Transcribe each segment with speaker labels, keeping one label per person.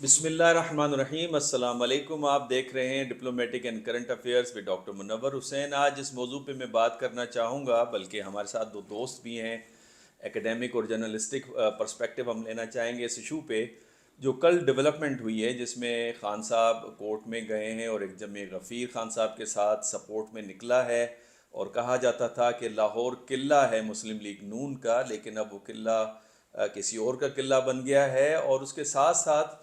Speaker 1: بسم اللہ الرحمن الرحیم، السلام علیکم۔ آپ دیکھ رہے ہیں diplomatic and current affairs with doctor Munawar Hussain. آج اس موضوع پہ میں بات کرنا چاہوں گا، بلکہ ہمارے ساتھ دو دوست بھی ہیں، ایکیڈیمک اور جرنلسٹک پرسپیکٹیو ہم لینا چاہیں گے اس ایشو پہ جو کل ڈیولپمنٹ ہوئی ہے، جس میں خان صاحب کورٹ میں گئے ہیں اور ایک جمع غفیر خان صاحب کے ساتھ سپورٹ میں نکلا ہے، اور کہا جاتا تھا کہ لاہور قلعہ ہے مسلم لیگ نون کا، لیکن اب وہ قلعہ کسی اور کا قلعہ بن گیا ہے۔ اور اس کے ساتھ ساتھ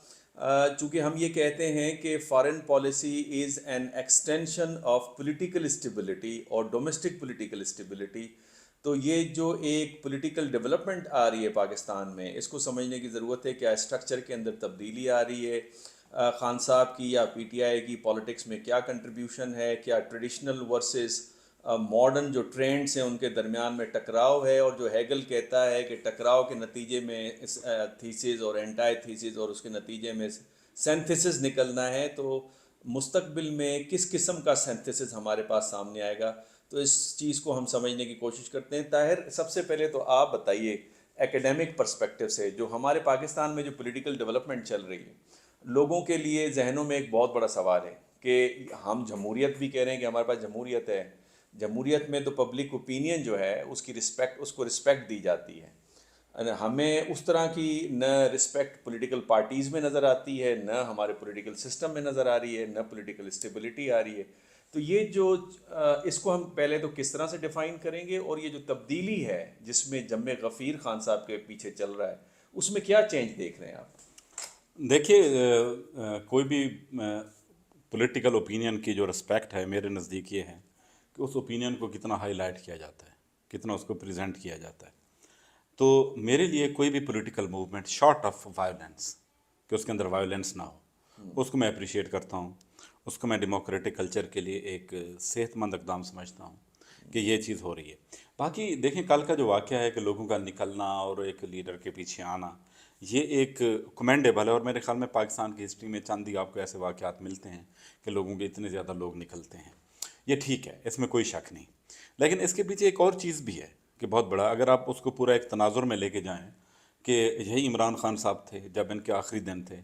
Speaker 1: چونکہ ہم یہ کہتے ہیں کہ foreign policy is an extension of political stability اور ڈومیسٹک پولیٹیکل اسٹیبلٹی، تو یہ جو ایک پولیٹیکل ڈیولپمنٹ آ رہی ہے پاکستان میں، اس کو سمجھنے کی ضرورت ہے۔ کیا اسٹرکچر کے اندر تبدیلی آ رہی ہے خان صاحب کی یا پی ٹی آئی کی پالیٹکس میں؟ کیا کنٹریبیوشن ہے؟ کیا ٹریڈیشنل ورسز ماڈرن جو ٹرینڈس ہیں ان کے درمیان میں ٹکراؤ ہے؟ اور جو ہیگل کہتا ہے کہ ٹکراؤ کے نتیجے میں تھیسز اور اینٹائی تھیسز اور اس کے نتیجے میں سینتھسز نکلنا ہے، تو مستقبل میں کس قسم کا سینتھسز ہمارے پاس سامنے آئے گا؟ تو اس چیز کو ہم سمجھنے کی کوشش کرتے ہیں۔ طاہر، سب سے پہلے تو آپ بتائیے ایکیڈیمک پرسپیکٹیو سے، جو ہمارے پاکستان میں جو پولیٹیکل ڈیولپمنٹ چل رہی ہے، لوگوں کے لیے ذہنوں میں ایک بہت بڑا سوال ہے کہ ہم جمہوریت بھی کہہ رہے ہیں کہ ہمارے پاس جمہوریت ہے، جمہوریت میں تو پبلک اوپینین جو ہے اس کی اس کو رسپیکٹ دی جاتی ہے، ہمیں اس طرح کی نہ رسپیکٹ پولیٹیکل پارٹیز میں نظر آتی ہے، نہ ہمارے پولیٹیکل سسٹم میں نظر آ رہی ہے، نہ پولیٹیکل اسٹیبلٹی آ رہی ہے۔ تو یہ جو اس کو ہم پہلے تو کس طرح سے ڈیفائن کریں گے، اور یہ جو تبدیلی ہے جس میں جمع غفیر خان صاحب کے پیچھے چل رہا ہے، اس میں کیا چینج دیکھ رہے ہیں آپ؟
Speaker 2: دیکھیے، کوئی بھی پولیٹیکل اوپینین کی جو رسپیکٹ ہے، میرے نزدیک یہ ہے کہ اس اوپینین کو کتنا ہائی لائٹ کیا جاتا ہے، کتنا اس کو پریزنٹ کیا جاتا ہے۔ تو میرے لیے کوئی بھی political movement short of violence, کہ اس کے اندر وائلنس نہ ہو، اس کو میں اپریشیٹ کرتا ہوں۔ اس کو میں ڈیموکریٹک کلچر کے لیے ایک صحت مند اقدام سمجھتا ہوں کہ یہ چیز ہو رہی ہے۔ باقی دیکھیں، کل کا جو واقعہ ہے کہ لوگوں کا نکلنا اور ایک لیڈر کے پیچھے آنا، یہ ایک کمینڈیبل ہے، اور میرے خیال میں پاکستان کی ہسٹری میں چند ہی آپ کو ایسے واقعات ملتے ہیں کہ لوگوں کے اتنے زیادہ لوگ نکلتے ہیں۔ یہ ٹھیک ہے، اس میں کوئی شک نہیں، لیکن اس کے پیچھے ایک اور چیز بھی ہے کہ بہت بڑا، اگر آپ اس کو پورا ایک تناظر میں لے کے جائیں کہ یہی عمران خان صاحب تھے جب ان کے آخری دن تھے،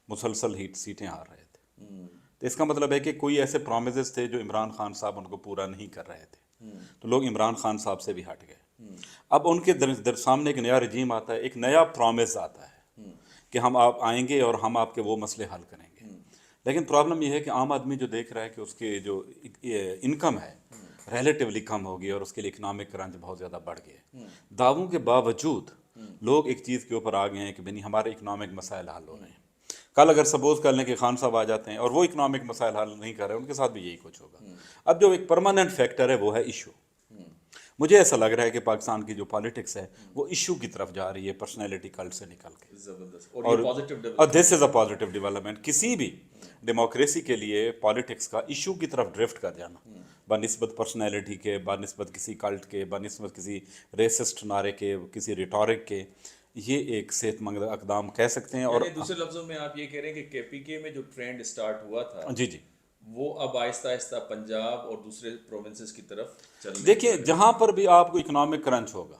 Speaker 2: مسلسل سیٹیں ہار رہے تھے، تو اس کا مطلب ہے کہ کوئی ایسے پرومسز تھے جو عمران خان صاحب ان کو پورا نہیں کر رہے تھے، تو لوگ عمران خان صاحب سے بھی ہٹ گئے۔ اب ان کے سامنے ایک نیا رجیم آتا ہے، ایک نیا پرومس آتا ہے کہ ہم آپ آئیں گے اور ہم آپ کے وہ مسئلے حل کریں گے۔ لیکن پرابلم یہ ہے کہ عام آدمی جو دیکھ رہا ہے کہ اس کے جو انکم ہے ریلیٹیولی کم ہوگی، اور اس کے لیے اکنامک کرنچ بہت زیادہ بڑھ گئے، دعووں کے باوجود لوگ ایک چیز کے اوپر آ گئے ہیں کہ بنی ہمارے اکنامک مسائل حل ہو رہے ہیں۔ کل اگر سپوز کر لیں کہ خان صاحب آ جاتے ہیں اور وہ اکنامک مسائل حل نہیں کر رہے، ان کے ساتھ بھی یہی کچھ ہوگا۔ اب جو ایک پرماننٹ فیکٹر ہے وہ ہے ایشو۔ مجھے ایسا لگ رہا ہے کہ پاکستان کی جو پالیٹکس ہے وہ ایشو کی طرف جا رہی ہے، پرسنالٹی کلٹ سے نکل کے،
Speaker 1: زبردست، اور
Speaker 2: اور
Speaker 1: یہ پازیٹیو
Speaker 2: اور
Speaker 1: development
Speaker 2: this is a positive development. کسی بھی ڈیموکریسی کے لیے پالیٹکس کا ایشو کی طرف ڈرفٹ کر جانا، بنسبت پرسنالٹی کے، بنسبت کسی کلٹ کے، بنسبت کسی ریسسٹ نعرے کے، کسی ریٹورک کے، یہ ایک صحت مند اقدام کہہ سکتے ہیں۔ اور
Speaker 1: یعنی دوسرے لفظوں میں آپ یہ کہہ رہے ہیں کہ کے پی کے میں جو ٹرینڈ سٹارٹ ہوا تھا،
Speaker 2: جی جی،
Speaker 1: وہ اب آہستہ آہستہ پنجاب اور دوسرے پروونسز کی طرف چلنے
Speaker 2: دیکھیے، جہاں پر بھی آپ کو اکنامک کرنچ ہوگا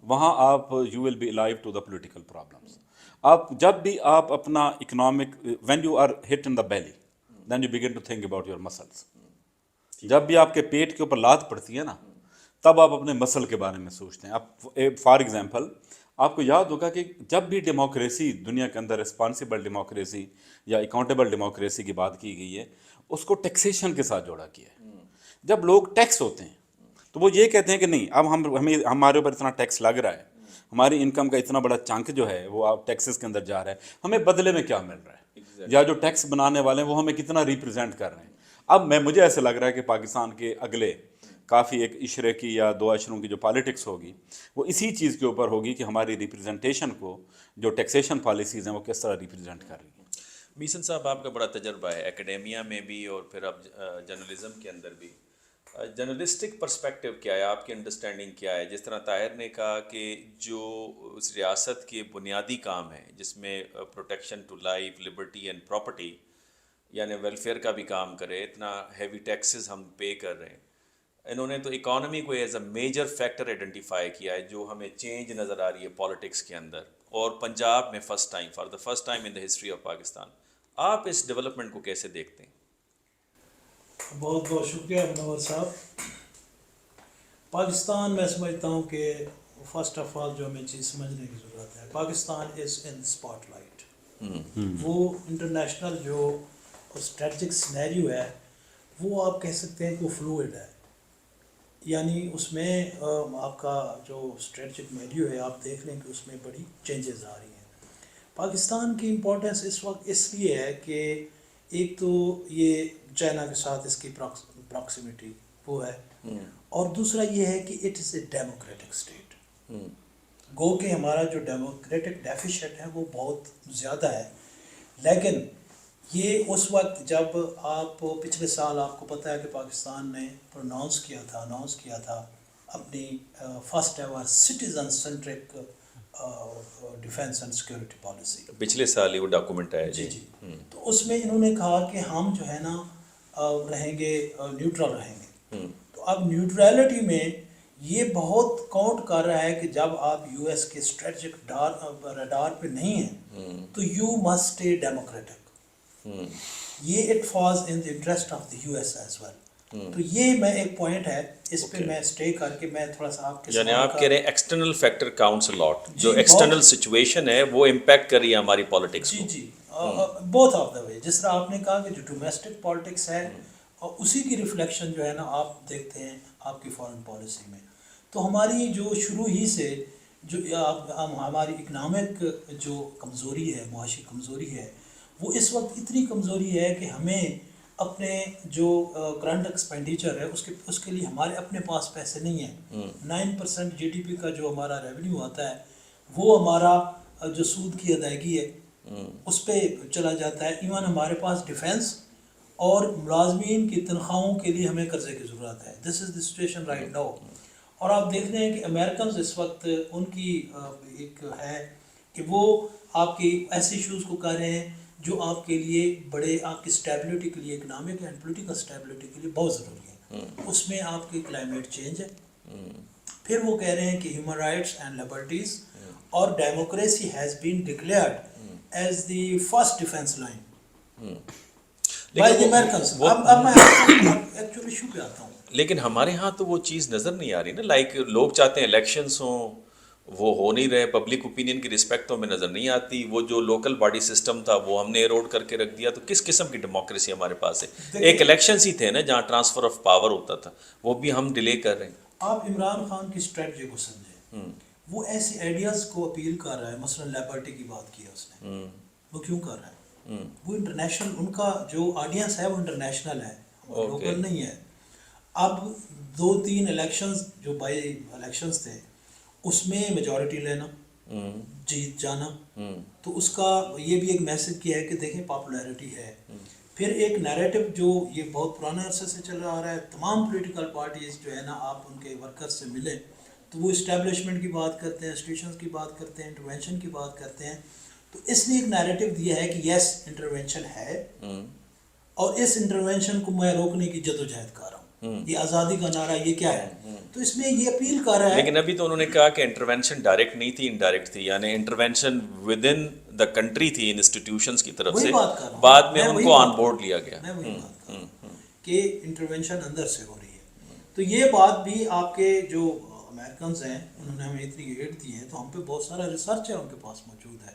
Speaker 2: وہاں آپ you will be alive to the political problems. آپ جب بھی آپ اپنا economic, when you are hit in the belly then you begin to think about your muscles. جب بھی آپ کے پیٹ کے اوپر لات پڑتی ہے نا، تب آپ اپنے مسل کے بارے میں سوچتے ہیں۔ آپ فار ایگزامپل، آپ کو یاد ہوگا کہ جب بھی ڈیموکریسی دنیا کے اندر رسپانسیبل ڈیموکریسی یا اکاؤنٹیبل ڈیموکریسی کی بات کی گئی ہے، اس کو ٹیکسیشن کے ساتھ جوڑا کیا ہے۔ جب لوگ ٹیکس ہوتے ہیں تو وہ یہ کہتے ہیں کہ نہیں، اب ہمیں ہمارے اوپر اتنا ٹیکس لگ رہا ہے، ہماری انکم کا اتنا بڑا چنک جو ہے وہ آپ ٹیکسز کے اندر جا رہا ہے، ہمیں بدلے میں کیا مل رہا ہے، یا جو ٹیکس بنانے والے ہیں وہ ہمیں کتنا ریپرزینٹ کر رہے ہیں۔ اب مجھے ایسا لگ رہا ہے کہ پاکستان کے اگلے کافی ایک عشرے کی یا دو عشروں کی جو پالیٹکس ہوگی وہ اسی چیز کے اوپر ہوگی کہ ہماری ریپرزنٹیشن کو جو ٹیکسیشن پالیسیز ہیں وہ کس طرح ریپرزینٹ کر رہی ہیں۔
Speaker 1: میسن صاحب، آپ کا بڑا تجربہ ہے ایکیڈیمیا میں بھی اور پھر اب جرنلزم کے اندر بھی، جرنلسٹک پرسپیکٹیو کیا ہے؟ آپ کی انڈرسٹینڈنگ کیا ہے؟ جس طرح طاہر نے کہا کہ جو اس ریاست کے بنیادی کام ہیں جس میں protection to life, liberty and property, یعنی ویلفیئر کا بھی کام کرے، اتنا ہیوی ٹیکسز ہم پے کر رہے ہیں، انہوں نے تو اکانومی کو as a major factor identify کیا ہے جو ہمیں چینج نظر آ رہی ہے پالیٹکس کے اندر، اور پنجاب میں for the first time in the history of Pakistan آپ اس ڈیولپمنٹ کو کیسے دیکھتے ہیں؟
Speaker 3: بہت بہت شکریہ منور صاحب. پاکستان میں سمجھتا ہوں کہ فرسٹ آف آل جو ہمیں چیز سمجھنے کی ضرورت ہے، پاکستان از ان اسپاٹ لائٹ. وہ انٹرنیشنل جو اسٹریٹجک سینیریو ہے وہ آپ کہہ سکتے ہیں کہ وہ فلوئڈ ہے. یعنی اس میں آپ کا جو اسٹریٹجک میریو ہے آپ دیکھ لیں کہ اس میں بڑی چینجز آ رہی ہیں. پاکستان کی امپورٹنس اس وقت اس لیے ہے کہ ایک تو یہ چائنا کے ساتھ اس کی پراکسیمیٹی وہ ہے، اور دوسرا یہ ہے کہ it is a democratic state. گو کہ ہمارا جو ڈیموکریٹک ڈیفیشٹ ہے وہ بہت زیادہ ہے. لیکن یہ اس وقت جب آپ پچھلے سال آپ کو پتہ ہے کہ پاکستان نے اناؤنس کیا تھا اپنی first ever citizen centric defence and security policy.
Speaker 1: پچھلے سال ہی وہ ڈاکومنٹ آیا.
Speaker 3: جی. تو اس میں انہوں نے کہا کہ ہم جو ہے نا رہیں گے نیوٹرل رہیں گے. تو اب نیوٹرلٹی میں یہ بہت کاؤنٹ کر رہا ہے کہ جب آپ یو ایس کے اسٹریٹجک ریڈار پہ نہیں ہیں تو یو مسٹ اسٹے ڈیموکریٹک. یہ it falls in the interest of the U S as well. تو یہ میں ایک پوائنٹ ہے اس پہ میں اسٹے کر کے میں تھوڑا سا آپ کے
Speaker 1: یعنی آپ کہہ رہے ہیں ایکسٹرنل فیکٹر کاؤنٹس لاٹ، جو
Speaker 3: جی،
Speaker 1: ایکسٹرنل سچویشن ہے وہ امپیکٹ کر رہی ہے ہماری پالیٹکس کو.
Speaker 3: جی بوتھ آف دا وے. جس طرح آپ نے کہا کہ جو ڈومیسٹک پالیٹکس ہے اور اسی کی ریفلیکشن جو ہے نا آپ دیکھتے ہیں آپ کی فارن پالیسی میں. تو ہماری جو شروع ہی سے جو ہماری اکنامک جو کمزوری ہے، معاشی کمزوری ہے، وہ اس وقت اتنی کمزوری ہے کہ ہمیں اپنے جو کرنٹ ایکسپینڈیچر ہے اس کے لیے ہمارے اپنے پاس پیسے نہیں ہیں. 9% جی ڈی پی کا جو ہمارا ریونیو آتا ہے وہ ہمارا جو سود کی ادائیگی ہے اس پہ چلا جاتا ہے. ایون ہمارے پاس ڈیفینس اور ملازمین کی تنخواہوں کے لیے ہمیں قرضے کی ضرورت ہے. دس از دی سچویشن رائٹ ناؤ. اور آپ دیکھ رہے ہیں کہ امریکنز اس وقت ان کی ایک ہے کہ وہ آپ کی ایسے ایشوز کو کر رہے ہیں جو آپ کے لیے بڑے آپ کی اسٹیبلٹی کے لیے، اکنامک اینڈ پولیٹیکل اسٹیبلٹی کے لیے بہت ضروری ہے. اس میں آپ کی کلائمیٹ چینج ہے. پھر وہ کہہ رہے ہیں کہ ہیومن رائٹس اینڈ لبرٹیز اور democracy has been declared as the first defence line by the Americans. اب میں ایکچولی ایشو پہ آتا ہوں.
Speaker 1: لیکن ہمارے ہاں تو وہ چیز نظر نہیں آ رہی نا. لائک لوگ چاہتے ہیں الیکشنز ہوں، وہ ہو نہیں رہے. پبلک اوپینین کی رسپیکٹ تو ہمیں نظر نہیں آتی. وہ جو لوکل باڈی سسٹم تھا وہ ہم نے ایروڈ کر کے رکھ دیا. تو کس قسم کی ڈیموکریسی ہمارے پاس ہے؟ ایک الیکشنز ہی تھے نا جہاں ٹرانسفر آف پاور ہوتا تھا، وہ بھی ہم ڈیلے کر رہے ہیں.
Speaker 3: آپ عمران خان کی اسٹریٹجی کو سمجھیں. وہ ایسے آئیڈیاز کو اپیل کر رہا ہے. مثلا لیبرٹی کی بات کی ہے اس نے. وہ کیوں کر رہا ہے؟ وہ انٹرنیشنل، ان کا جو آڈینس ہے وہ انٹرنیشنل ہے، لوکل نہیں ہے. اب 2-3 الیکشنز جو بائی الیکشنز تھے اس میں میجورٹی لینا، جیت جانا، تو اس کا یہ بھی ایک میسج کیا ہے کہ دیکھیں پاپولیرٹی ہے. پھر ایک نیریٹو جو یہ بہت پرانے عرصے سے چل آ رہا ہے، تمام پولیٹیکل پارٹیز جو ہے نا آپ ان کے ورکر سے ملیں تو وہ اسٹیبلشمنٹ کی بات کرتے ہیں، انسٹیٹیوشنز کی بات کرتے ہیں، انٹروینشن کی بات کرتے ہیں. تو اس نے ایک نیریٹو دیا ہے کہ یس انٹروینشن ہے اور اس انٹروینشن کو میں روکنے کی جدوجہد کر رہا ہوں. یہ آزادی کا نعرہ یہ کیا ہے؟ تو اس میں یہ اپیل کر رہا ہے.
Speaker 1: لیکن ابھی تو انہوں نے کہا کہ انٹروینشن ڈائریکٹ نہیں تھی، انڈائریکٹ تھی. یعنی intervention with in the country تھی انسٹیٹیوشنس کی طرف سے، بعد میں ان کو آن بورڈ لیا گیا.
Speaker 3: میں وہی بات کر رہا ہوں کہ انٹروینشن اندر سے ہو رہی ہے. تو یہ بات بھی آپ کے جو امریکنز ہیں انہوں نے ہمیں اتنی ایڈ دی ہے تو ہم پہ بہت سارا ریسرچ ہے ان کے پاس موجود ہے.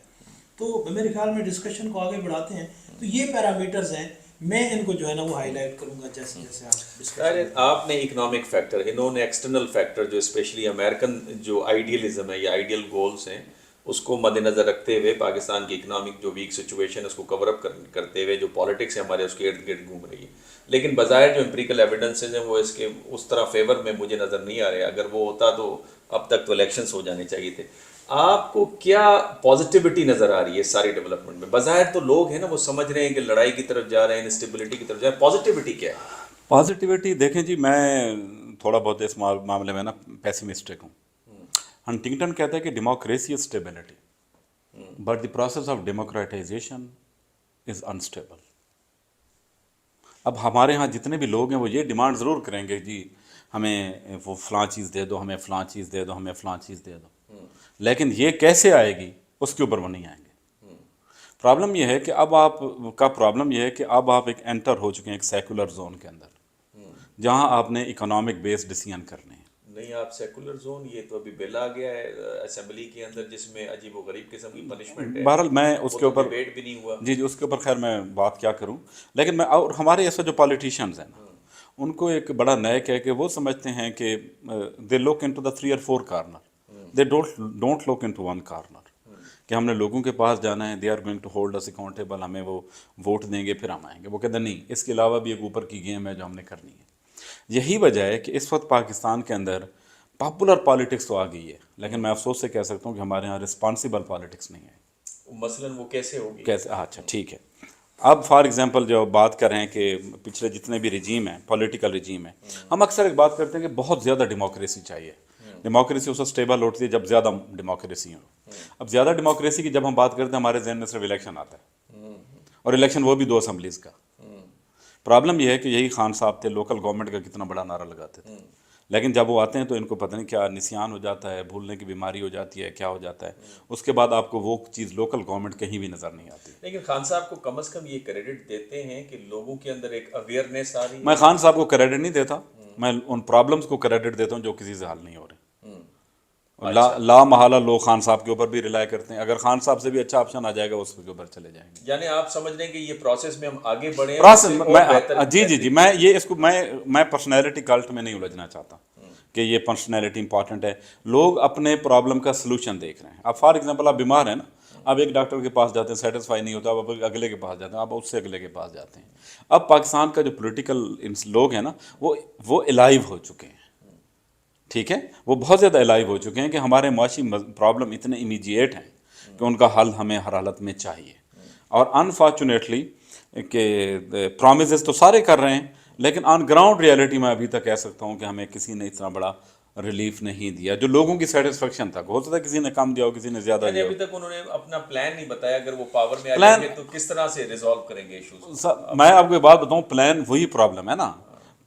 Speaker 3: تو میرے خیال میں ڈسکشن کو آگے بڑھاتے ہیں. تو یہ پیرامیٹرز ہیں، میں ان کو جو ہے نا وہ ہائی لائٹ کروں گا جیسے جیسے
Speaker 1: آپ نے اکنامک فیکٹر، انہوں نے ایکسٹرنل فیکٹر جو اسپیشلی امریکن جو آئیڈیلزم ہے یا آئیڈیل گولز ہیں اس کو مد نظر رکھتے ہوئے پاکستان کی اکنامک جو ویک سچویشن ہے اس کو کور اپ کرتے ہوئے جو پالیٹکس ہے ہمارے اس کے ارد گرد گھوم رہی ہے. لیکن بظاہر جو امپیریکل ایویڈنسز ہیں وہ اس کے اس طرح فیور میں مجھے نظر نہیں آ رہے. اگر وہ ہوتا تو اب تک تو الیکشنز ہو جانے چاہیے تھے. آپ کو کیا پازیٹیوٹی نظر آ رہی ہے ساری ڈیولپمنٹ میں؟ بظاہر تو لوگ ہیں نا وہ سمجھ رہے ہیں کہ لڑائی کی طرف جا رہے ہیں، انسٹیبلٹی کی طرف جا رہے ہیں. پازیٹیوٹی کیا ہے؟
Speaker 2: پازیٹیوٹی دیکھیں جی، میں تھوڑا بہت اس معاملے میں نا پیسیمسٹک ہوں. ہنٹنگٹن کہتا ہے کہ democracy is stability but the process of democratization is unstable. اب ہمارے ہاں جتنے بھی لوگ ہیں وہ یہ ڈیمانڈ ضرور کریں گے جی ہمیں وہ فلاں چیز دے دو، ہمیں فلاں چیز دے دو، ہمیں فلاں چیز دے دو، لیکن یہ کیسے آئے گی اس کے اوپر وہ نہیں آئیں گے. پرابلم یہ ہے کہ اب آپ کا پرابلم یہ ہے کہ اب آپ ایک انٹر ہو چکے ہیں ایک سیکولر زون کے اندر، جہاں آپ نے اکنامک بیس ڈیسیژن کرنے ہیں۔
Speaker 1: نہیں آپ سیکولر زون، یہ تو ابھی بل آ گیا ہے اسمبلی کے اندر جس میں عجیب و غریب قسم کی پنشمنٹ ہے،
Speaker 2: بہرحال میں اس کے اوپر
Speaker 1: ڈیبیٹ بھی نہیں ہوا۔
Speaker 2: جی اس کے اوپر خیر میں بات کیا کروں، لیکن میں اور ہمارے ایسے جو پالیٹیشینز ہیں نا، ان کو ایک بڑا نیک ہے کہ وہ سمجھتے ہیں کہ they look into the 3 or 4 corner, they don't look into 1 corner, کہ ہم نے لوگوں کے پاس جانا ہے، they are going to hold us accountable, ہمیں وہ ووٹ دیں گے پھر ہم آئیں گے۔ وہ کہتے ہیں نہیں، اس کے علاوہ بھی ایک اوپر کی گیم ہے جو ہم نے کرنی ہے۔ یہی وجہ ہے کہ اس وقت پاکستان کے اندر پاپولر پالیٹکس تو آ گئی ہے، لیکن میں افسوس سے کہہ سکتا ہوں کہ ہمارے یہاں رسپانسیبل پالیٹکس نہیں ہے۔
Speaker 1: مثلاً وہ کیسے ہوگی؟
Speaker 2: کیسے؟ اچھا ٹھیک ہے، اب فار ایگزامپل جو بات کر رہے ہیں کہ پچھلے جتنے بھی رجیم ہیں، پولیٹیکل رجیم ہیں، ہم اکثر ایک بات کرتے ہیں کہ بہت زیادہ ڈیموکریسی چاہیے، ڈیموکریسی اس وقت اسٹیبل ہوتی ہے جب زیادہ ڈیموکریسی ہو۔ اب زیادہ ڈیموکریسی کی جب ہم بات کرتے ہیں ہمارے ذہن میں صرف الیکشن آتا ہے، اور الیکشن وہ بھی 2 اسمبلیز کا۔ پرابلم یہ ہے کہ یہی خان صاحب تھے، لوکل گورنمنٹ کا کتنا بڑا نعرہ لگاتے تھے، لیکن جب وہ آتے ہیں تو ان کو پتہ نہیں کیا نسیان ہو جاتا ہے، بھولنے کی بیماری ہو جاتی ہے، کیا ہو جاتا ہے، اس کے بعد آپ کو وہ چیز لوکل گورنمنٹ کہیں بھی نظر نہیں آتی۔
Speaker 1: لیکن خان صاحب کو کم از کم یہ کریڈٹ دیتے ہیں کہ لوگوں کے اندر ایک اویئرنیس آ رہی ہے۔
Speaker 2: میں خان صاحب کو کریڈٹ نہیں دیتا، میں ان پرابلمس کو کریڈٹ دیتا ہوں جو کسی سے حل نہیں ہو رہے۔ لا محالہ لوگ خان صاحب کے اوپر بھی ریلائی کرتے ہیں، اگر خان صاحب سے بھی اچھا آپشن آ جائے گا اس کے اوپر چلے جائیں گے۔
Speaker 1: یعنی آپ سمجھ رہے ہیں کہ یہ پروسیس میں ہم آگے بڑھیں،
Speaker 2: جی میں یہ اس کو میں پرسنالٹی کلٹ میں نہیں الجھنا چاہتا کہ یہ پرسنالٹی امپورٹنٹ ہے۔ لوگ اپنے پرابلم کا سلوشن دیکھ رہے ہیں۔ اب فار ایگزامپل آپ بیمار ہیں نا، اب ایک ڈاکٹر کے پاس جاتے ہیں، سیٹسفائی نہیں ہوتا، اب اگلے کے پاس جاتے ہیں، اب اس سے اگلے کے پاس جاتے ہیں۔ اب پاکستان کا جو پولیٹیکل لوگ ہیں نا، وہ الائیو ہو چکے ہیں، ٹھیک ہے، وہ بہت زیادہ الائیو ہو چکے ہیں کہ ہمارے معاشی پرابلم اتنے امیجیٹ ہیں کہ ان کا حل ہمیں ہر حالت میں چاہیے۔ اور انفارچونیٹلی کہ پرومسز تو سارے کر رہے ہیں، لیکن آن گراؤنڈ ریئلٹی میں ابھی تک کہہ سکتا ہوں کہ ہمیں کسی نے اتنا بڑا ریلیف نہیں دیا جو لوگوں کی سیٹسفیکشن تک ہو سکتا ہے، کسی نے کم دیا ہو، کسی نے زیادہ دیا ہو۔
Speaker 1: ابھی تک انہوں نے اپنا پلان نہیں بتایا، اگر وہ پاور میں آ جائیں گے تو کس طرح سے ریزالو کریں گے ایشوز۔
Speaker 2: میں آپ کو ایک بات بتاؤں، پلان وہی پرابلم ہے نا،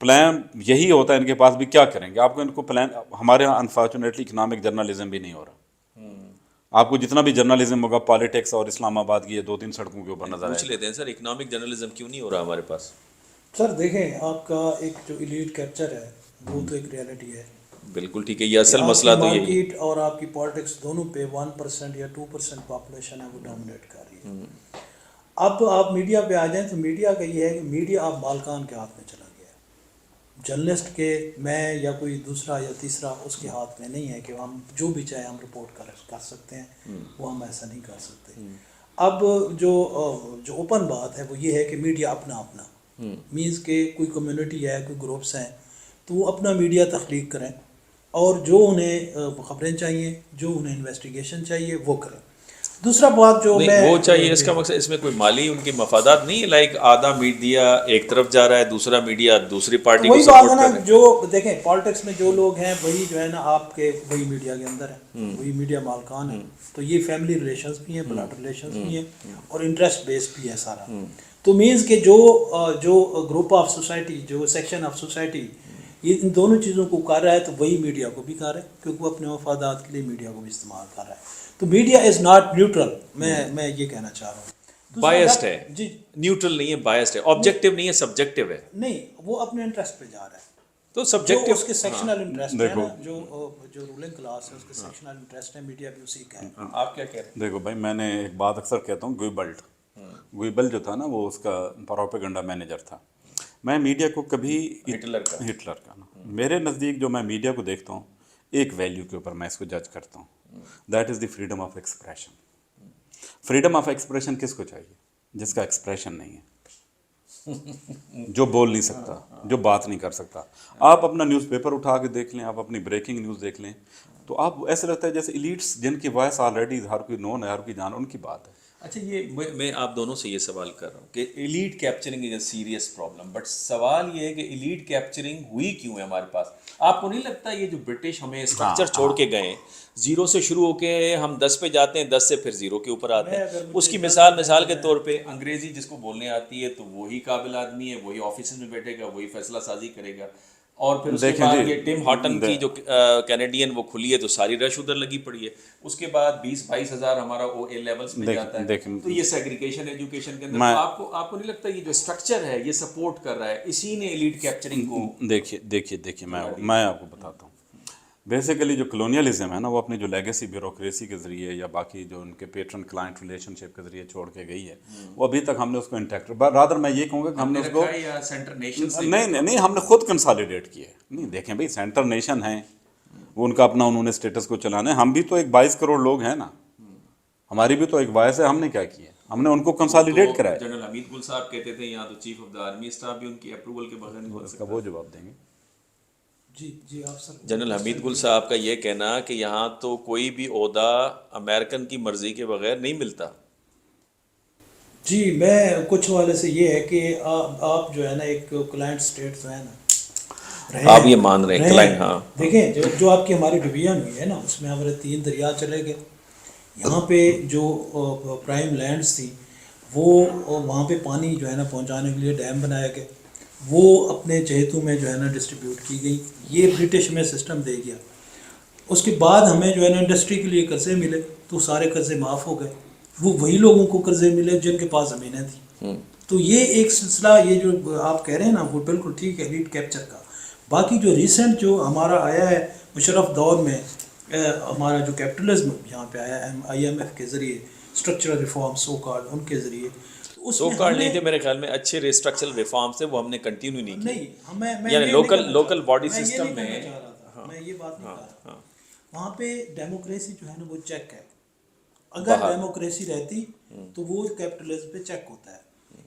Speaker 2: پلان یہی ہوتا ہے ان کے پاس بھی، کیا کریں گے آپ کو ان کو پلان۔ ہمارے یہاں انفارچونیٹلی اکنامک جرنلزم بھی نہیں ہو رہا۔ آپ کو جتنا بھی جرنلزم ہوگا پالیٹکس اور اسلام آباد کی یہ 2-3 سڑکوں کے اوپر نظر آئے۔
Speaker 1: پوچھ لیتے ہیں سر، اکنامک جرنلزم کیوں نہیں ہو رہا ہمارے پاس؟
Speaker 3: سر دیکھیں، آپ کا ایک جو ایلیٹ کیپچر ہے وہ تو ایک ریئلٹی ہے،
Speaker 1: بالکل ٹھیک ہے، یہ اصل مسئلہ تو یہی ہے۔
Speaker 3: مارکیٹ اور آپ کی پالیٹکس دونوں پہ 1% یا 2% پاپولیشن ہے وہ ڈومینیٹ کر رہی ہے۔ اب آپ میڈیا پہ آ جائیں تو میڈیا کا یہ ہے کہ میڈیا آپ مالکان کے ہاتھ میں چلا گیا ہے، جرنلسٹ کے، میں یا کوئی دوسرا یا تیسرا اس کے ہاتھ میں نہیں ہے کہ ہم جو بھی چاہے ہم رپورٹ کر سکتے ہیں، وہ ہم ایسا نہیں کر سکتے۔ اب جو اوپن بات ہے وہ یہ ہے کہ میڈیا اپنا مینس کہ کوئی کمیونٹی ہے، کوئی گروپس ہیں تو وہ اپنا میڈیا تخلیق کریں، اور جو انہیں خبریں چاہیے، جو انہیں انویسٹیگیشن چاہیے وہ کریں۔ دوسرا بات جو
Speaker 1: وہ چاہیے، اس کا مقصد اس میں کوئی مالی ان کے مفادات نہیں ہے، لائک آدھا میڈیا ایک طرف جا رہا ہے، دوسرا میڈیا دوسری پارٹی کو
Speaker 3: وہی بات
Speaker 1: سپورٹ
Speaker 3: ہے
Speaker 1: کر
Speaker 3: نا،
Speaker 1: رہا ہے۔
Speaker 3: جو دیکھیں پالیٹکس میں جو لوگ ہیں وہی جو ہے نا آپ کے وہی میڈیا کے اندر ہیں، وہی میڈیا مالکان ہیں، تو یہ فیملی ریلیشنز بھی ہیں، بلڈ ریلیشنز بھی ہیں، اور انٹرسٹ بیس بھی ہے سارا۔ تو مینس کہ جو گروپ آف سوسائٹی، جو سیکشن آف سوسائٹی یہ ان دونوں چیزوں کو کر رہا ہے تو وہی میڈیا کو بھی کر رہا ہے، کیونکہ وہ اپنے مفادات کے لیے میڈیا کو بھی استعمال کر رہا ہے۔ تو میڈیا از ناٹ نیوٹرل، میں یہ کہنا چاہ رہا ہوں۔
Speaker 1: بائسڈ ہے،
Speaker 3: جی،
Speaker 1: نیوٹرل نہیں ہے، بائسڈ ہے، آبجیکٹیو نہیں ہے، سبجیکٹیو ہے۔
Speaker 3: نہیں، وہ اپنے انٹرسٹ پہ جا رہا ہے،
Speaker 1: تو
Speaker 3: جو
Speaker 1: سبجیکٹیو
Speaker 3: اس کے سیکشنل انٹرسٹ ہے نا، جو رولنگ کلاس ہے اس کے سیکشنل انٹرسٹ ہے، میڈیا بھی اسی کا ہے۔
Speaker 1: آپ کیا کہہ رہے ہیں؟
Speaker 2: دیکھو بھائی، میں نے ایک بات اکثر کہتا ہوں، گوئبل جو تھا نا وہ اس کا پروپیگنڈا مینیجر تھا۔ میں میڈیا کو کبھی ہٹلر کا نا، میرے نزدیک جو میں میڈیا کو دیکھتا ہوں ایک ویلیو کے اوپر میں اس کو جج کرتا ہوں، that is the freedom of expression. Freedom of expression کس کو چاہیے؟ جس کا ایکسپریشن نہیں ہے، جو بول نہیں سکتا، جو بات نہیں کر سکتا۔ آپ اپنا نیوز پیپر اٹھا کے دیکھ لیں، آپ اپنی بریکنگ نیوز دیکھ لیں، تو آپ ایسے لگتا ہے جیسے ایلیٹس جن کی وائس آلریڈی ہر کوئی نون ہے، ہر کوئی جان، ان کی بات ہے۔
Speaker 1: اچھا، یہ میں آپ دونوں سے یہ سوال کر رہا ہوں کہ elite capturing is a serious problem, but سوال یہ ہے کہ ایلیٹ کیپچرنگ ہوئی کیوں ہے ہمارے پاس؟ آپ کو نہیں لگتا یہ جو برٹش ہمیں اسٹرکچر چھوڑ کے گئے ہیں، 0 سے شروع ہو کے ہم 10 پہ جاتے ہیں، 10 سے پھر 0 کے اوپر آتے ہیں، اس کی مثال کے طور پہ انگریزی جس کو بولنے آتی ہے تو وہی قابل آدمی ہے، وہی آفیسز میں بیٹھے گا، وہی فیصلہ سازی کرے گا۔ اور پھر اس کے بعد یہ ٹم ہارٹن کی جو کینیڈین وہ کھلی ہے تو ساری رش ادھر لگی پڑی ہے. اس کے بعد 20-22 ہزار ہمارا او اے لیولس پہ جاتا ہے. تو یہ سیگریگیشن ایجوکیشن کے اندر آپ کو نہیں لگتا یہ جو اسٹرکچر ہے یہ سپورٹ کر رہا ہے اسی نے ایلیٹ کیپچرنگ کو؟
Speaker 2: دیکھیے میں آپ کو بتاتا ہوں. بیسیکلی جو کلونیلزم ہے نا وہ اپنی جو لیگیسی بیوروکریسی کے ذریعے یا باقی جو ان کے پیٹرن کلائنٹ ریلیشن شپ کے ذریعے چھوڑ کے گئی ہے وہ ابھی تک ہم نے اس کو انٹیکٹ رادر میں یہ کہوں گا کہ ہم نے اس کو نہیں ہم نے خود کنسالیڈیٹ کیا ہے. نہیں دیکھیں بھائی سینٹر نیشن ہیں وہ ان کا اپنا انہوں نے اسٹیٹس کو چلانا ہے. ہم بھی تو ایک 22 کروڑ لوگ ہیں نا, ہماری بھی تو ایک وائس ہے. ہم نے کیا کیا, ہم نے ان کو کنسالیڈیٹ کرایا.
Speaker 1: جنرل حمید گل صاحب کہتے تھے یہاں تو chief of the army staff بھی ان کی اپروول کے بغیر نہیں بن سکتا.
Speaker 2: وہ جواب دیں گے.
Speaker 3: جی آپ سر.
Speaker 1: جنرل حمید گل صاحب کا یہ کہنا کہ یہاں تو کوئی بھی عہدہ امریکن کی مرضی کے بغیر نہیں ملتا.
Speaker 3: جی میں کچھ حوالے سے یہ ہے کہ آپ جو ہے نا ایک کلائنٹ اسٹیٹ جو ہے نا
Speaker 1: آپ یہ مان رہے ہیں کلائنٹ. ہاں
Speaker 3: دیکھیں جو آپ کی ہماری ڈویژن ہوئی ہے نا اس میں ہمارے 3 دریا چلے گئے. یہاں پہ جو پرائم لینڈز تھی وہ وہاں پہ پانی جو ہے نا پہنچانے کے لیے ڈیم بنایا گیا, وہ اپنے چہیتوں میں جو ہے نا ڈسٹریبیوٹ کی گئی. یہ برٹش میں سسٹم دے گیا. اس کے بعد ہمیں جو ہے نا انڈسٹری کے لیے قرضے ملے تو سارے قرضے معاف ہو گئے. وہ وہی لوگوں کو قرضے ملے جن کے پاس زمینیں تھیں. تو یہ ایک سلسلہ یہ جو آپ کہہ رہے ہیں نا وہ بالکل ٹھیک ہے لیڈ کیپچر کا. باقی جو ریسنٹ جو ہمارا آیا ہے مشرف دور میں ہمارا جو کیپٹلزم یہاں پہ آیا IMF کے ذریعے اسٹرکچرل ریفارم سو کارڈ ان کے ذریعے
Speaker 1: سو کارڈ نہیں تھے میرے خیال میں اچھے ریسٹرکچرل ریفارمس تھے وہ ہم نے کنٹینیو نہیں
Speaker 3: نہیں
Speaker 1: یعنی لوکل باڈی سسٹم میں
Speaker 3: میں یہ بات نہیں کہہ رہا. وہاں پہ ڈیموکریسی جو ہے نا وہ چیک ہے. اگر ڈیموکریسی رہتی تو وہ کیپٹلزم پہ چیک ہوتا ہے.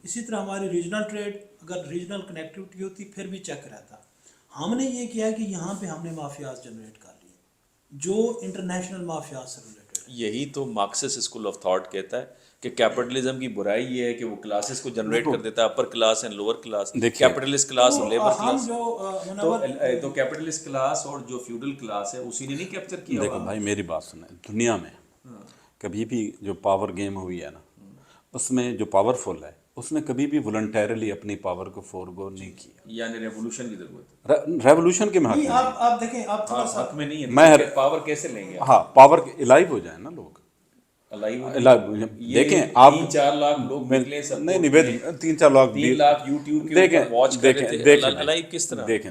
Speaker 3: اسی طرح ہماری ریجنل ٹریڈ اگر ریجنل کنیکٹیوٹی ہوتی پھر بھی چیک رہتا. ہم نے یہ کیا کہ یہاں پہ ہم نے مافیاز جنریٹ کر لیے جو انٹرنیشنل مافیاز سے ریلیٹڈ.
Speaker 1: یہی تو مارکسسٹ اسکول آف تھاٹ کہتا ہے کہ کیپٹلزم کی برائی یہ ہے کہ وہ کلاسز کو جنریٹ کر دیتا ہے, upper class and lower class, capitalist class اور لیبر کلاس. تو کیپٹلسٹ کلاس اور جو فیوڈل کلاس ہے اسی نے نہیں کیپچر کیا.
Speaker 2: دیکھو بھائی میری بات سنیں, دنیا میں کبھی بھی جو پاور گیم ہوئی ہے نا اس میں جو پاورفل ہے اس نے کبھی بھی والنٹیرلی اپنی پاور کو فورگو نہیں کیا.
Speaker 1: یعنی ریولوشن کی ضرورت ہے.
Speaker 2: ریولوشن کے میں حق
Speaker 3: آپ دیکھیں آپ
Speaker 1: حق میں نہیں ہے. پاور کیسے لیں گے؟
Speaker 2: ہاں پاور الائیو ہو جائیں نا لوگ. دیکھیں آپ
Speaker 1: 3-4 لاکھ لوگ
Speaker 2: نہیں 3-4 لاکھ
Speaker 1: 3 لاکھ یوٹیوب کے اوپر واچ کر رہے تھے. الائیو کس طرح؟
Speaker 2: دیکھیں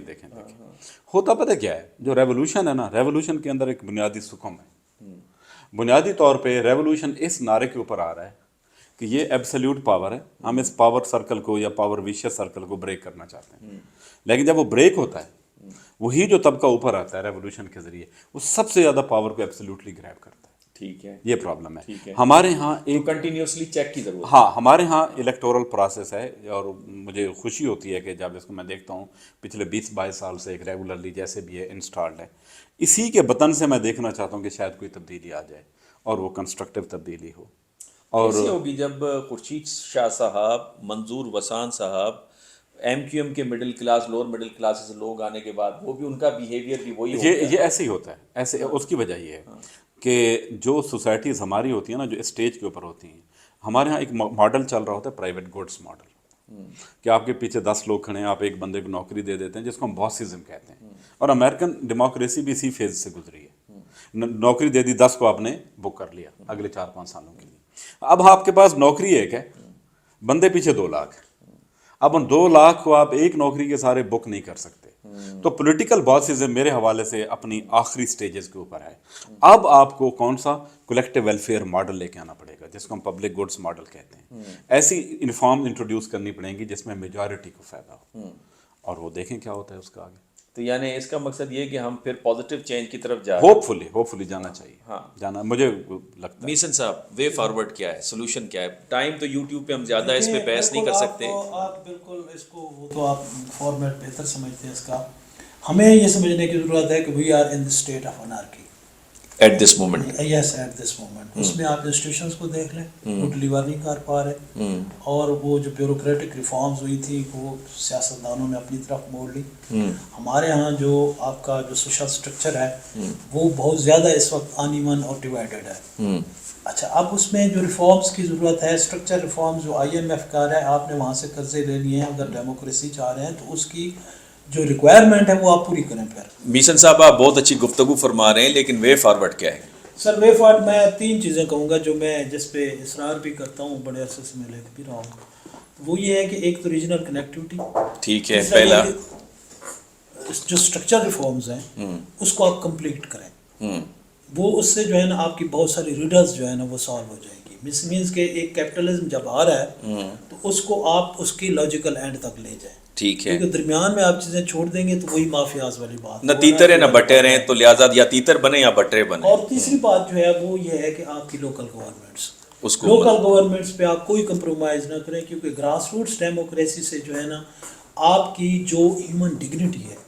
Speaker 2: ہوتا پتہ کیا ہے, جو ریولوشن ہے نا ریولوشن کے اندر ایک بنیادی سکم ہے. بنیادی طور پہ ریولوشن اس نعرے کے اوپر آ رہا ہے کہ یہ ایبسلیوٹ پاور ہے, ہم اس پاور سرکل کو یا پاور ویشیس سرکل کو بریک کرنا چاہتے ہیں. لیکن جب وہ بریک ہوتا ہے وہی جو طبقہ اوپر آتا ہے ریولوشن کے ذریعے وہ سب سے زیادہ پاور کو ایبسلیوٹلی گریب کرتا ہے.
Speaker 1: ٹھیک ہے,
Speaker 2: یہ پرابلم ہے ہمارے ہاں. ایک
Speaker 1: کنٹینیوسلی چیک کی ضرورت.
Speaker 2: ہاں ہمارے ہاں الیکٹورل پروسیس ہے اور مجھے خوشی ہوتی ہے کہ جب اس کو میں دیکھتا ہوں پچھلے 20-22 سال سے ایک ریگولرلی جیسے بھی ہے انسٹالڈ ہے. اسی کے بطن سے میں دیکھنا چاہتا ہوں کہ شاید کوئی تبدیلی آ جائے اور وہ کنسٹرکٹیو تبدیلی ہو.
Speaker 1: اور کیسے ہوگی جب خورشید شاہ صاحب, منظور وسان صاحب, MQM کے middle class lower middle class سے لوگ آنے کے بعد وہ بھی ان کا بیہیویئر بھی وہی ہوگا.
Speaker 2: یہ ایسے ہی ہوتا ہے. ایسے اس کی وجہ یہ ہے کہ جو سوسائٹیز ہماری ہوتی ہیں نا جو اسٹیج کے اوپر ہوتی ہیں, ہمارے ہاں ایک ماڈل چل رہا ہوتا ہے پرائیویٹ گوڈس ماڈل, کہ آپ کے پیچھے 10 لوگ کھڑے ہیں, آپ ایک بندے کو نوکری دے دیتے ہیں جس کو ہم باسزم کہتے ہیں. اور امریکن ڈیموکریسی بھی اسی فیز سے گزری ہے. نوکری دے دی 10 کو آپ نے بک کر لیا اگلے 4-5 سالوں کے لیے. اب آپ کے پاس نوکری ایک ہے, بندے پیچھے 2 لاکھ. اب ان 2 لاکھ کو آپ ایک نوکری کے سارے بک نہیں کر سکتے. تو پولیٹیکل باسزم میرے حوالے سے اپنی آخری سٹیجز کے اوپر ہے. اب آپ کو کون سا کولیکٹیو ویلفیئر ماڈل لے کے آنا پڑے گا جس کو ہم پبلک گڈس ماڈل کہتے ہیں. ایسی انفارم انٹروڈیوس کرنی پڑیں گی جس میں میجارٹی کو فائدہ ہو, اور وہ دیکھیں کیا ہوتا ہے اس کا آگے.
Speaker 1: تو یعنی اس کا مقصد یہ کہ ہم پھر پازیٹیو چینج کی طرف جا رہے ہیں.
Speaker 2: ہوپ فلی جانا چاہیے. ہاں جانا مجھے لگتا ہے.
Speaker 1: میسن صاحب وے فارورڈ کیا ہے, سولوشن کیا ہے؟ ٹائم تو یوٹیوب پہ ہم زیادہ اس پہ بحث نہیں کر سکتے.
Speaker 3: آپ بالکل اس کو وہ تو آپ فارمیٹ بہتر سمجھتے ہیں اس کا. ہمیں یہ سمجھنے کی ضرورت ہے کہ we are in the state of anarchy
Speaker 1: at this moment.
Speaker 3: Yes at this moment. اس میں آپ انسٹیٹیوشنس کو دیکھ لیں وہ ڈلیور نہیں کر پا رہے, اور وہ جو بیوروکریٹک ریفارمز ہوئی تھی وہ سیاستدانوں نے اپنی طرف موڑ لی. ہمارے ہاں جو آپ کا جو سوشل اسٹرکچر ہے وہ بہت زیادہ اس وقت ان ایون اور ڈیوائیڈڈ ہے. اچھا اب اس میں جو ریفارمز کی ضرورت ہے, اسٹرکچر ریفارمز جو IMF کا رہا ہے, آپ نے وہاں سے قرضے لے لیے ہیں. اگر ڈیموکریسی چاہ رہے ہیں تو اس کی جو ریکوائرمنٹ ہے وہ آپ پوری کریں پھر.
Speaker 1: میسن صاحب آپ بہت اچھی گفتگو فرما رہے ہیں لیکن وے فارورڈ کیا ہے؟
Speaker 3: سر وے فارورڈ میں 3 چیزیں کہوں گا جو میں جس پہ اصرار بھی کرتا ہوں, بڑے عرصے سے میں لے کے بھی رہا ہوں. وہ یہ ہے کہ ایک تو ریجنل کنیکٹیوٹی,
Speaker 1: ٹھیک ہے, پہلا
Speaker 3: جو اسٹرکچر ریفارمز ہیں اس کو آپ کمپلیٹ کریں. وہ اس سے جو ہے نا آپ کی بہت ساری ریڈرز جو ہے نا وہ سالو ہو جائے گی. مینس کہ ایک کیپٹلزم جب آ رہا ہے تو اس کو آپ اس کی لاجیکل اینڈ تک لے جائیں,
Speaker 1: ٹھیک ہے,
Speaker 3: کیونکہ درمیان میں آپ چیزیں چھوڑ دیں گے تو وہی مافیاز والی بات,
Speaker 1: نہ تیتر ہے نہ بٹیر ہیں, تو لہٰذا یا تیتر بنے یا بٹرے بنے.
Speaker 3: اور تیسری بات جو ہے وہ یہ ہے کہ آپ کی لوکل گورنمنٹس,
Speaker 1: اس کو
Speaker 3: لوکل گورنمنٹس پہ آپ کوئی کمپرومائز نہ کریں, کیونکہ گراس روٹس ڈیموکریسی سے جو ہے نا آپ کی جو ہیومن ڈگنیٹی ہے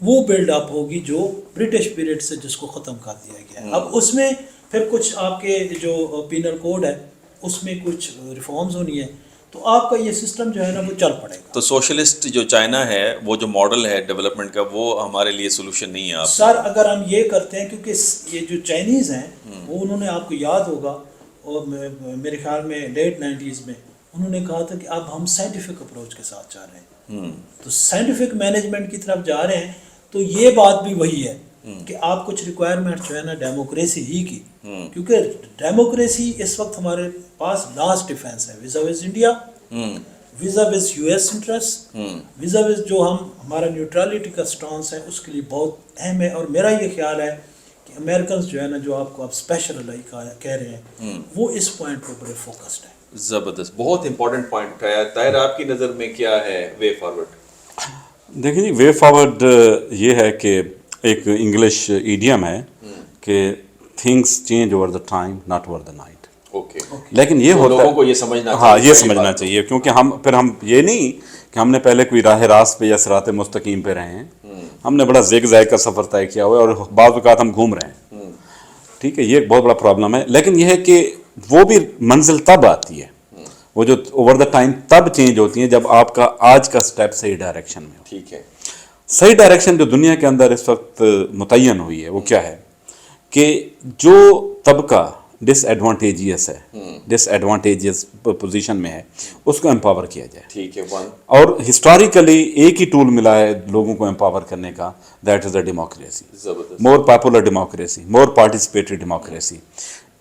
Speaker 3: وہ بلڈ اپ ہوگی, جو برٹش پیریڈ سے جس کو ختم کر دیا گیا ہے. اب اس میں پھر کچھ آپ کے جو پینل کوڈ ہے اس میں کچھ ریفارمز ہونی ہے, تو آپ کا یہ سسٹم جو ہے نا وہ چل پڑے گا.
Speaker 1: تو سوشلسٹ جو چائنا ہے وہ جو ماڈل ہے ڈیولپمنٹ کا وہ ہمارے لیے سولوشن نہیں ہے. آپ
Speaker 3: سر اگر ہم یہ کرتے ہیں, کیونکہ یہ جو چائنیز ہیں وہ انہوں نے, آپ کو یاد ہوگا اور میرے خیال میں لیٹ 90s میں انہوں نے کہا تھا کہ اب ہم سائنٹیفک اپروچ کے ساتھ جا رہے ہیں, تو سائنٹیفک مینجمنٹ کی طرف جا رہے ہیں. تو یہ بات بھی وہی ہے کہ آپ کچھ ریکوائرمنٹ جو ہے نا ڈیموکریسی ہی کی, کیونکہ ڈیموکریسی اس وقت ہمارے پاس لاسٹ ڈیفینس ہے ویزا ویز انڈیا, ویزا ویز یو ایس انٹرسٹ, ویزا ویز جو ہمارا نیوٹرالٹی کا سٹانس ہے اس کے لیے بہت اہم ہے. اور میرا یہ خیال ہے کہ امریکنز جو ہے نا جو آپ کو آپ اسپیشل کہہ رہے ہیں وہ اس پوائنٹ پہ بڑے فوکسڈ ہیں.
Speaker 1: زبردست, بہت امپورٹنٹ پوائنٹ اٹھایا. طاہر آپ کی نظر میں کیا ہے وے فارورڈ؟
Speaker 2: دیکھیں جی, وے فارورڈ یہ ہے کہ ایک انگلش ایڈیم ہے کہ things change over the time not over the night.
Speaker 1: Okay,
Speaker 2: لیکن یہ ہوتا
Speaker 1: لوگوں کو یہ سمجھنا چاہیے.
Speaker 2: ہاں, یہ سمجھنا چاہیے, کیونکہ ہم یہ نہیں کہ ہم نے پہلے کوئی راہ راست پہ یا صراط مستقیم پہ رہے ہیں, ہم نے بڑا زیگ زیگ کا سفر طے کیا ہوا ہے اور بعض اوقات ہم گھوم رہے ہیں. ٹھیک ہے, یہ ایک بہت بڑا پرابلم ہے. لیکن یہ ہے کہ وہ بھی منزل تب آتی ہے, وہ جو اوور دا ٹائم تب چینج ہوتی ہیں جب آپ کا آج کا سٹیپ صحیح ڈائریکشن میں ہو.
Speaker 1: ٹھیک ہے,
Speaker 2: صحیح ڈائریکشن جو دنیا کے اندر اس وقت متعین ہوئی ہے وہ کیا ہے کہ جو طبقہ ڈس ایڈوانٹیجیس ہے, ڈس ایڈوانٹیجیس پوزیشن میں ہے, اس کو امپاور کیا جائے.
Speaker 1: ٹھیک ہے, ون
Speaker 2: اور ہسٹوریکلی ایک ہی ٹول ملا ہے لوگوں کو امپاور کرنے کا, دیٹ از دا ڈیموکریسی.
Speaker 1: زبردست,
Speaker 2: مور پاپولر ڈیموکریسی, مور پارٹیسپیٹری ڈیموکریسی.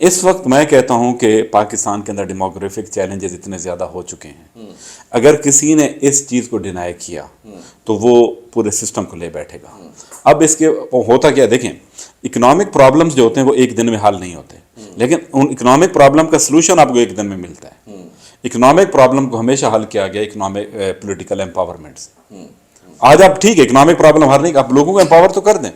Speaker 2: اس وقت میں کہتا ہوں کہ پاکستان کے اندر ڈیموگرافک چیلنجز اتنے زیادہ ہو چکے ہیں, اگر کسی نے اس چیز کو ڈینائی کیا تو وہ پورے سسٹم کو لے بیٹھے گا. اب اس کے ہوتا کیا, دیکھیں اکنامک پرابلمز جو ہوتے ہیں وہ ایک دن میں حل نہیں ہوتے, لیکن ان اکنامک پرابلم کا سلوشن آپ کو ایک دن میں ملتا ہے. اکنامک پرابلم کو ہمیشہ حل کیا گیا اکنامک پولیٹیکل امپاورمنٹ سے. آج آپ ٹھیک ہے اکنامک پرابلم حل نہیں, آپ لوگوں کو امپاور تو کر دیں,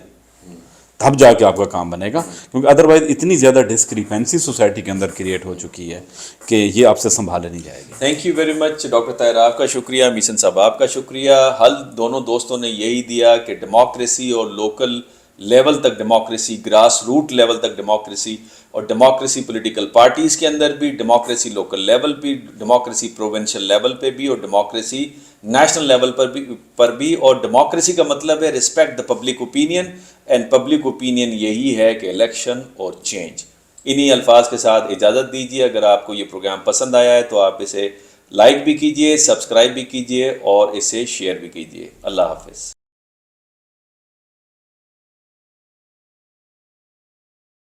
Speaker 2: تب جا کے آپ کا کام بنے گا, کیونکہ ادروائز اتنی زیادہ ڈسکریپنسی سوسائٹی کے اندر کریٹ ہو چکی ہے کہ یہ آپ سے سنبھالا نہیں جائے گی.
Speaker 1: Thank you very much doctor Tahir, آپ کا شکریہ. میسن صاحب آپ کا شکریہ. حل دونوں دوستوں نے یہی دیا کہ ڈیموکریسی اور لوکل لیول تک ڈیموکریسی, گراس روٹ لیول تک ڈیموکریسی, اور ڈیموکریسی پولیٹیکل پارٹیز کے اندر بھی, ڈیموکریسی لوکل لیول پہ, ڈیموکریسی پروونشل لیول پہ بھی, اور ڈیموکریسی نیشنل لیول پر بھی. اور ڈیموکریسی کا مطلب ہے respect the public opinion, and public opinion یہی ہے کہ الیکشن اور چینج. انہی الفاظ کے ساتھ اجازت دیجیے. اگر آپ کو یہ پروگرام پسند آیا ہے تو آپ اسے لائک بھی کیجیے, سبسکرائب بھی کیجیے اور اسے شیئر بھی کیجیے. اللہ حافظ.